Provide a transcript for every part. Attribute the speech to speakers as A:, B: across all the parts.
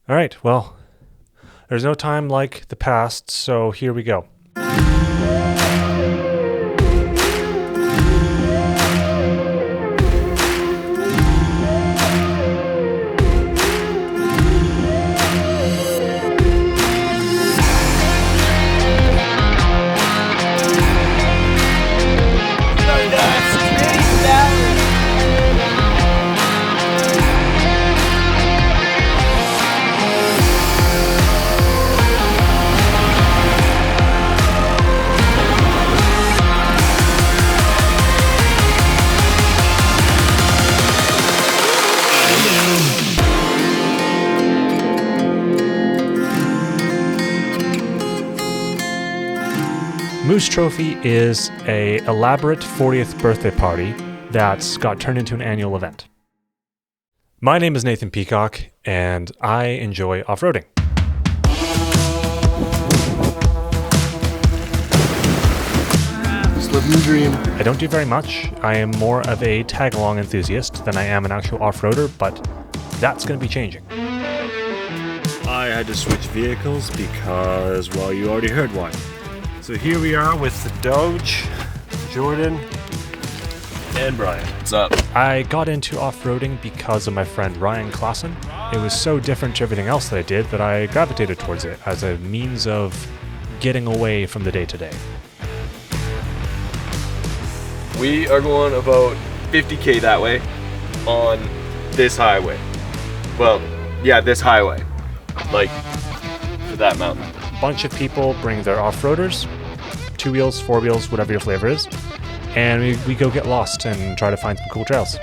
A: All right, well, there's no time like the past, so here we go. Moose Trophy is a elaborate 40th birthday party that's got turned into an annual event. My name is Nathan Peacock, and I enjoy off-roading.
B: Just living the dream.
A: I don't do very much. I am more of a tag-along enthusiast than I am an actual off-roader, but that's going to be changing.
C: I had to switch vehicles because, well, you already heard one. So here we are with the Doge, Jordan, and Brian.
B: What's up?
A: I got into off-roading because of my friend Ryan Klassen. It was so different to everything else that I did that I gravitated towards it as a means of getting away from the day-to-day.
B: We are going about 50k that way on this highway. Well, yeah, this highway. Like, to that mountain.
A: A bunch of people bring their off-roaders, 2 wheels, 4 wheels, whatever your flavor is, and we go get lost and try to find some cool trails.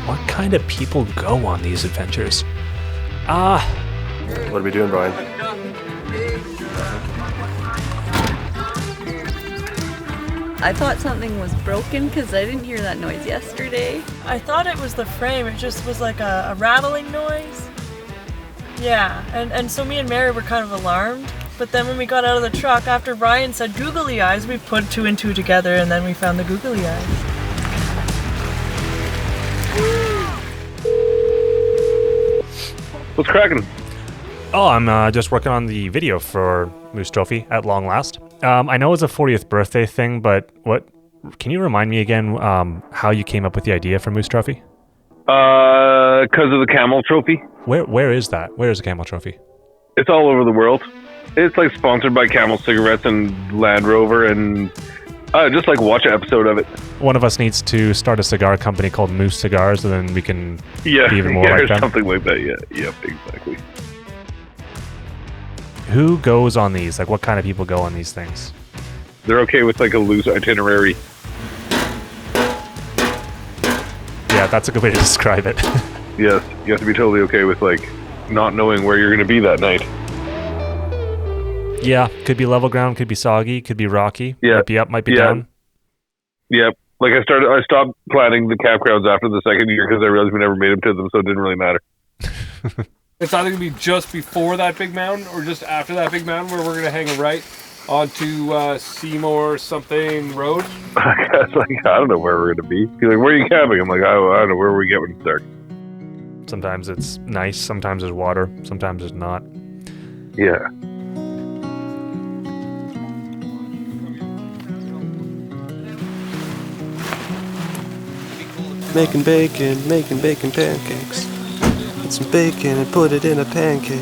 A: What kind of people go on these adventures?
B: What are we doing, Brian?
D: I thought something was broken because I didn't hear that noise yesterday.
E: I thought it was the frame. It just was like a rattling noise. Yeah, and so me and Mary were kind of alarmed. But then when we got out of the truck, after Brian said googly eyes, we put 2 and 2 together and then we found the googly eyes.
C: What's cracking?
A: Oh, I'm just working on the video for Moose Trophy at long last. I know it's a 40th birthday thing, but can you remind me again how you came up with the idea for Moose Trophy?
C: Because of the camel trophy.
A: Where is that? Where is the Camel Trophy?
C: It's all over the world. It's like sponsored by Camel Cigarettes and Land Rover, and just like watch an episode of it.
A: One of us needs to start a cigar company called Moose Cigars, and then we can be even more
C: yeah,
A: like
C: or
A: them.
C: something like that. Yeah, yep, exactly.
A: Who goes on these? Like, what kind of people go on these things?
C: They're okay with like a loose itinerary.
A: Yeah, that's a good way to describe it.
C: Yes, you have to be totally okay with like not knowing where you're going to be that night.
A: Yeah, could be level ground, could be soggy, could be rocky.
C: Yeah.
A: Might be up, might be
C: Yeah.
A: down.
C: Yep. Like I stopped planning the campgrounds after the second year because I realized we never made them to them, so it didn't really matter.
F: It's either going to be just before that big mountain or just after that big mountain where we're going to hang a right onto Seymour something road.
C: I don't know where we're going to be. He's like, where are you camping? I'm like, I don't know. Where we get when it's dark?
A: Sometimes it's nice, sometimes there's water, sometimes there's not.
C: Yeah.
G: Making bacon pancakes. Put some bacon and put it in a pancake.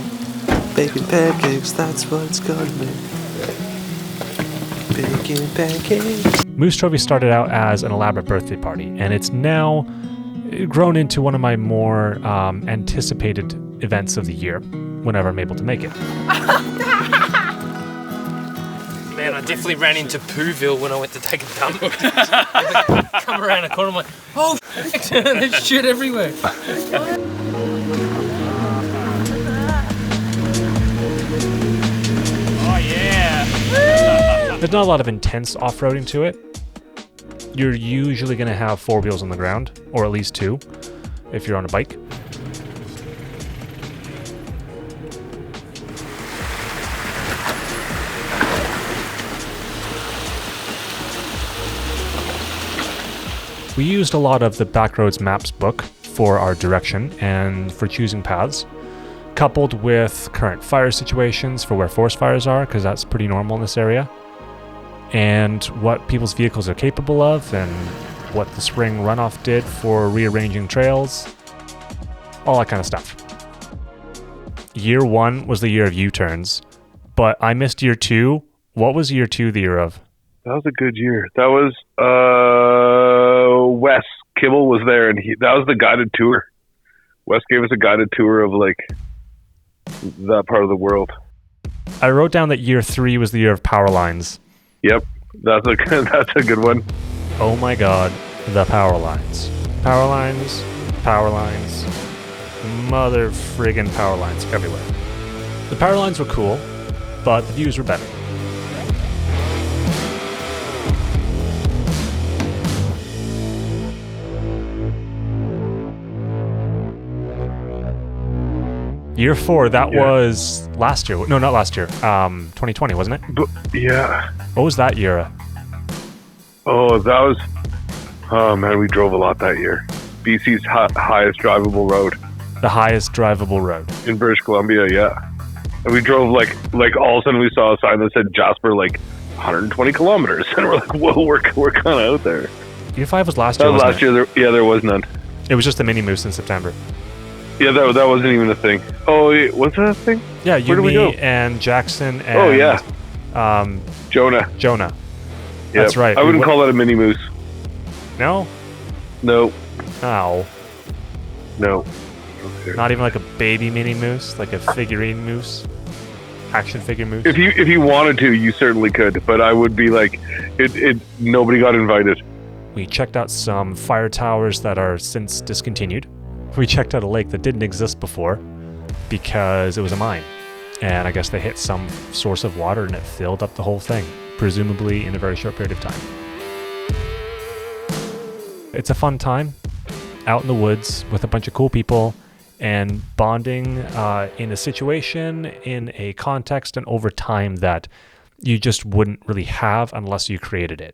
G: Bacon pancakes, that's what it's gonna make. Bacon pancakes.
A: Moose Trophy started out as an elaborate birthday party, and it's now grown into one of my more anticipated events of the year, whenever I'm able to make it.
H: Man, I definitely ran into Pooville when I went to take a dump. Come around the corner, I'm like, oh, there's shit everywhere. Oh, yeah.
A: There's not a lot of intense off-roading to it. You're usually going to have 4 wheels on the ground, or at least 2, if you're on a bike. We used a lot of the Backroads Maps book for our direction and for choosing paths, coupled with current fire situations for where forest fires are, because that's pretty normal in this area, and what people's vehicles are capable of, and what the spring runoff did for rearranging trails, all that kind of stuff. Year 1 was the year of U-turns, but I missed year 2. What was year 2 the year of?
I: That was a good year. That was Wes Kibble was there, and that was the guided tour. Wes gave us a guided tour of like that part of the world.
A: I wrote down that year 3 was the year of power lines.
I: Yep, that's a good one.
A: Oh my god, the power lines. Power lines, mother friggin' power lines everywhere. The power lines were cool, but the views were better. Year 4, that was last year. No, not last year. 2020, wasn't it?
I: Yeah.
A: What was that year?
I: Oh, that was... Oh, man, we drove a lot that year. BC's highest drivable road.
A: The highest drivable road.
I: In British Columbia, yeah. And we drove, like all of a sudden we saw a sign that said Jasper, 120 kilometers. And we're like, whoa, we're kind of out there.
A: Year 5 was last year,
I: That was last year. There was none.
A: It was just the mini moose in September.
I: Yeah, that wasn't even a thing. Oh, was that a thing?
A: Yeah,
I: Where did we go?
A: and Jackson and...
I: Jonah.
A: Yep. That's right.
I: I wouldn't call that a mini moose.
A: No?
I: No.
A: Oh.
I: No. Okay.
A: Not even like a baby mini moose? Like a figurine moose? Action figure moose?
I: If you wanted to, you certainly could. But I would be like, nobody got invited.
A: We checked out some fire towers that are since discontinued. We checked out a lake that didn't exist before because it was a mine. And I guess they hit some source of water and it filled up the whole thing, presumably in a very short period of time. It's a fun time out in the woods with a bunch of cool people and bonding in a situation, in a context, and over time that you just wouldn't really have unless you created it.